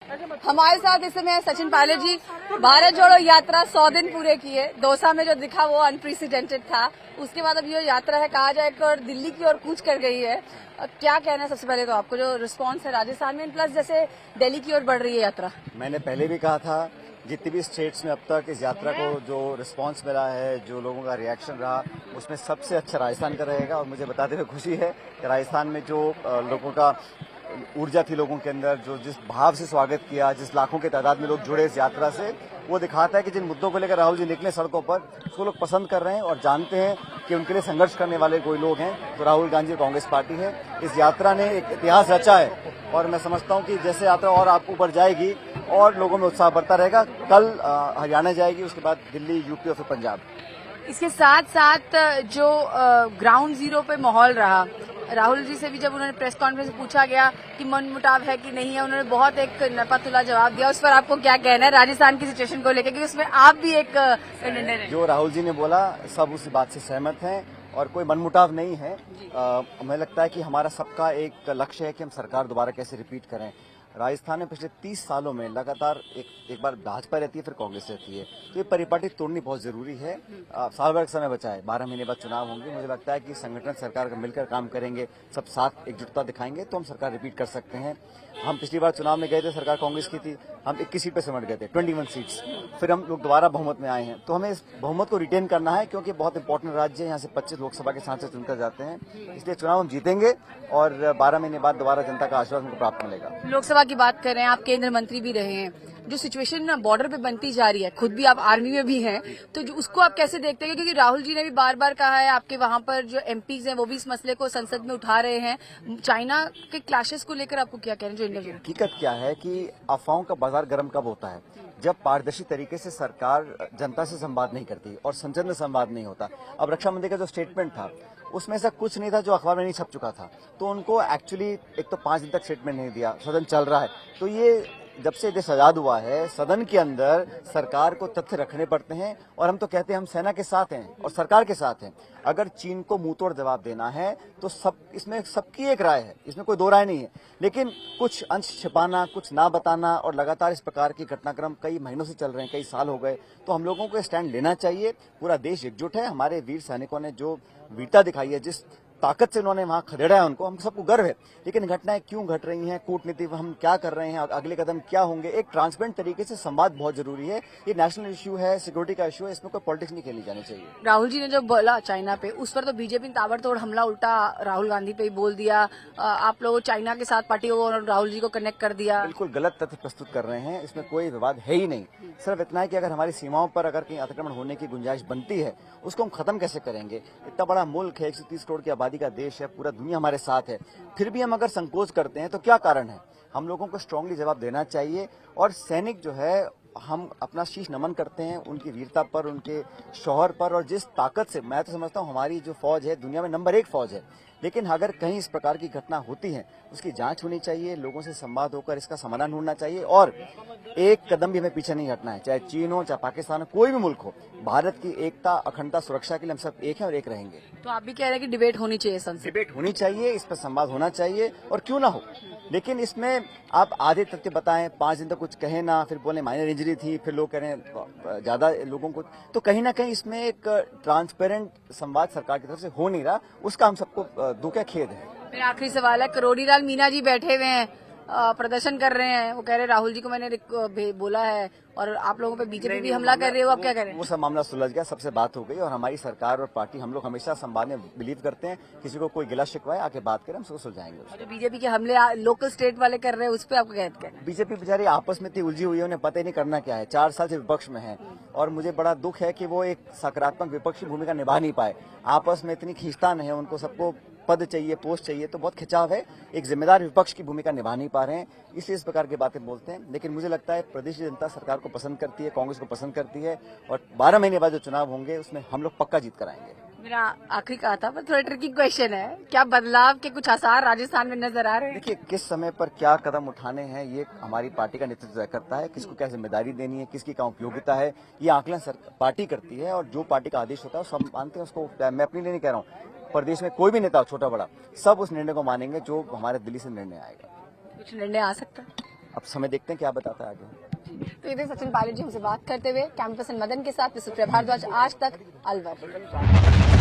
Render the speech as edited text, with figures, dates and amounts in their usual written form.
हमारे साथ इस समय सचिन पायलट जी। भारत जोड़ो यात्रा 100 दिन पूरे किए। दौसा में जो दिखा वो अनप्रेसिडेंटेड था। उसके बाद अब ये यात्रा है कहा जाए और दिल्ली की ओर कूच कर गई है। क्या कहना है सबसे पहले तो आपको जो रिस्पांस है राजस्थान में प्लस जैसे दिल्ली की ओर बढ़ रही है यात्रा? मैंने पहले भी कहा था जितनी भी स्टेट्स में अब तक इस यात्रा को जो रिस्पांस मिला है, जो लोगों का रिएक्शन रहा, उसमें सबसे अच्छा राजस्थान का रहेगा। और मुझे बताते हुए खुशी है कि राजस्थान में जो लोगों का ऊर्जा थी, लोगों के अंदर जो जिस भाव से स्वागत किया, जिस लाखों की तादाद में लोग जुड़े इस यात्रा से, वो दिखाता है कि जिन मुद्दों को लेकर राहुल जी निकले सड़कों पर, उसको लोग पसंद कर रहे हैं और जानते हैं कि उनके लिए संघर्ष करने वाले कोई लोग हैं तो राहुल गांधी कांग्रेस पार्टी है। इस यात्रा ने एक इतिहास रचा है और मैं समझता हूं कि जैसे यात्रा और आप ऊपर जाएगी और लोगों में उत्साह बढ़ता रहेगा। कल हरियाणा जाएगी, उसके बाद दिल्ली, यूपी और फिर पंजाब। इसके साथ साथ जो ग्राउंड जीरो पे माहौल रहा, राहुल जी से भी जब उन्होंने प्रेस कॉन्फ्रेंस में पूछा गया कि मन मुटाव है कि नहीं है, उन्होंने बहुत एक नपा-तुला जवाब दिया। उस पर आपको क्या कहना है राजस्थान की सिचुएशन को लेकर, क्योंकि उसमें आप भी एक कंटेंडर हैं? जो राहुल जी ने बोला सब उस बात से सहमत हैं और कोई मनमुटाव नहीं है। हमें लगता है कि हमारा सबका एक लक्ष्य है कि हम सरकार दोबारा कैसे रिपीट करें। राजस्थान में पिछले 30 सालों में लगातार एक बार भाजपा रहती है, फिर कांग्रेस रहती है, तो ये परिपाटी तोड़नी बहुत जरूरी है। साल भर का समय बचा है, 12 महीने बाद चुनाव होंगे। मुझे लगता है कि संगठन सरकार का मिलकर काम करेंगे, सब साथ एकजुटता दिखाएंगे तो हम सरकार रिपीट कर सकते हैं। हम पिछली बार चुनाव में गए थे, सरकार कांग्रेस की थी, हम 21 सीट पे सिमट गए थे, 21 सीट्स। फिर हम लोग दोबारा बहुमत में आए हैं, तो हमें इस बहुमत को रिटेन करना है क्योंकि बहुत इंपॉर्टेंट राज्य है। यहाँ से 25 लोकसभा के सांसद चुनकर जाते हैं, इसलिए चुनाव हम जीतेंगे और 12 महीने बाद दोबारा जनता का आशीर्वाद हमको प्राप्त मिलेगा। लोकसभा की बात कर रहे हैं, आप केंद्र मंत्री भी रहे हैं, जो सिचुएशन ना बॉर्डर पे बनती जा रही है, खुद भी आप आर्मी में भी हैं, तो जो उसको आप कैसे देखते हैं? क्योंकि राहुल जी ने भी बार बार कहा है, आपके वहां पर जो एमपीज हैं वो भी इस मसले को संसद में उठा रहे हैं। चाइना के क्लैशेस को लेकर आपको क्या कहना है? जो इंडिया हकीकत क्या है कि अफवाहों का बाजार गर्म कब होता है? जब पारदर्शी तरीके से सरकार जनता से संवाद नहीं करती और संसद में संवाद नहीं होता। अब रक्षा मंत्री का जो स्टेटमेंट था उसमें ऐसा कुछ नहीं था जो अखबार में नहीं छप चुका था, तो उनको एक्चुअली एक तो 5 दिन तक स्टेटमेंट नहीं दिया, सदन चल रहा है। तो ये जब से देश आजाद हुआ है, सदन के अंदर सरकार को तथ्य रखने पड़ते हैं और हम तो कहते हैं हम सेना के साथ हैं और सरकार के साथ हैं। अगर चीन को मुंहतोड़ जवाब देना है तो सब इसमें सबकी एक राय है, इसमें कोई दो राय नहीं है, लेकिन कुछ अंश छिपाना, कुछ ना बताना और लगातार इस प्रकार की घटनाक्रम कई महीनों से चल रहे हैं, कई साल हो गए, तो हम लोगों को स्टैंड लेना चाहिए। पूरा देश एकजुट है। हमारे वीर सैनिकों ने जो वीरता दिखाई है, जिस ताकत से उन्होंने वहां खदेड़ा है, उनको हम सबको गर्व है। लेकिन घटनाएं क्यों घट रही हैं, कूटनीति हम क्या कर रहे हैं और अगले कदम क्या होंगे, एक ट्रांसपेरेंट तरीके से संवाद बहुत जरूरी है। ये नेशनल इश्यू है, सिक्योरिटी का इश्यू है, इसमें कोई पॉलिटिक्स नहीं खेली जानी चाहिए। राहुल जी ने जो बोला चाइना पे, उस पर तो बीजेपी ने ताबड़तोड़ हमला उल्टा राहुल गांधी पे ही बोल दिया। आप लोग चाइना के साथ पार्टी को और राहुल जी को कनेक्ट कर दिया। बिल्कुल गलत तथ्य प्रस्तुत कर रहे हैं, इसमें कोई विवाद है ही नहीं। सिर्फ इतना है कि अगर हमारी सीमाओं पर अगर कहीं अतिक्रमण होने की गुंजाइश बनती है, उसको हम खत्म कैसे करेंगे? इतना बड़ा मुल्क है, 130 करोड़ की आबादी का देश है, पूरा दुनिया हमारे साथ है, फिर भी हम अगर संकोच करते हैं तो क्या कारण है? हम लोगों को स्ट्रांगली जवाब देना चाहिए। और सैनिक जो है, हम अपना शीश नमन करते हैं उनकी वीरता पर, उनके शौहर पर, और जिस ताकत से मैं तो समझता हूं हमारी जो फौज है दुनिया में नंबर 1 फौज है। लेकिन अगर कहीं इस प्रकार की घटना होती है, उसकी जांच होनी चाहिए, लोगों से संवाद होकर इसका समाधान ढूंढना चाहिए और एक कदम भी हमें पीछे नहीं हटना है। चाहे चीन हो, चाहे पाकिस्तान हो, कोई भी मुल्क हो, भारत की एकता, अखंडता, सुरक्षा के लिए हम सब एक हैं और एक रहेंगे। तो आप भी कह रहे हैं कि डिबेट होनी चाहिए, संसद डिबेट होनी चाहिए, इस पर संवाद होना चाहिए और क्यों ना हो, लेकिन इसमें आप आधे तथ्य बताएं, 5 दिन तक कुछ कहे ना, फिर बोले माइनर इंजरी थी, फिर लोग कह रहे हैं ज्यादा लोगों को, तो कहीं ना कहीं इसमें एक ट्रांसपेरेंट संवाद सरकार की तरफ से हो नहीं रहा, उसका हम सबको दुख है, खेद है। मेरा आखिरी सवाल है, करोड़ीलाल मीना जी बैठे हुए हैं, प्रदर्शन कर रहे हैं, वो कह रहे हैं राहुल जी को मैंने बोला है और आप लोगों पे बीजेपी भी हमला कर रही है, वो आप क्या करें? वो सब मामला सुलझ गया, सबसे बात हो गई और हमारी सरकार और पार्टी, हम लोग हमेशा संवाद में बिलीव करते हैं। किसी को कोई गिला शिकवा है, आके बात करें, हम सबको सुलझाएंगे। जो बीजेपी के हमले लोकल स्टेट वाले कर रहे हैं, उस पर आपको क्या कहना है? बीजेपी बेचारी आपस में इतनी उलझी हुई है, उन्हें पता ही नहीं करना क्या है, 4 साल से विपक्ष में है और मुझे बड़ा दुख है कि वो एक सकारात्मक विपक्षी भूमिका निभा नहीं पाए। आपस में इतनी खींचतान है, उनको सबको पद चाहिए, पोस्ट चाहिए, तो बहुत खिंचाव है, एक जिम्मेदार विपक्ष की भूमिका निभा नहीं पा रहे हैं, इसलिए इस प्रकार की बातें बोलते हैं। लेकिन मुझे लगता है प्रदेश की जनता सरकार को पसंद करती है, कांग्रेस को पसंद करती है और 12 महीने बाद जो चुनाव होंगे उसमें हम लोग पक्का जीत कराएंगे। मेरा आखिरी कहा था, पर थोड़ा ट्रिकी क्वेश्चन है, क्या बदलाव के कुछ आसार राजस्थान में नजर आ रहे हैं? देखिए, किस समय पर क्या कदम उठाने हैं ये हमारी पार्टी का नेतृत्व तय करता है, किसको क्या जिम्मेदारी देनी है, किसकी क्या उपयोगिता है, ये आकलन पार्टी करती है और जो पार्टी का आदेश होता है सब मानते हैं उसको। मैं अपने लिए नहीं कह रहा हूँ, प्रदेश में कोई भी नेता, छोटा बड़ा, सब उस निर्णय को मानेंगे जो हमारे दिल्ली से निर्णय आएगा। कुछ निर्णय आ सकता है? अब समय देखते हैं क्या बताता है आगे। तो ये थे सचिन पायलट जी हमसे बात करते हुए। कैंपस एंड मदन के साथ विश्वप्रिया भारद्वाज, आज तक, अलवर।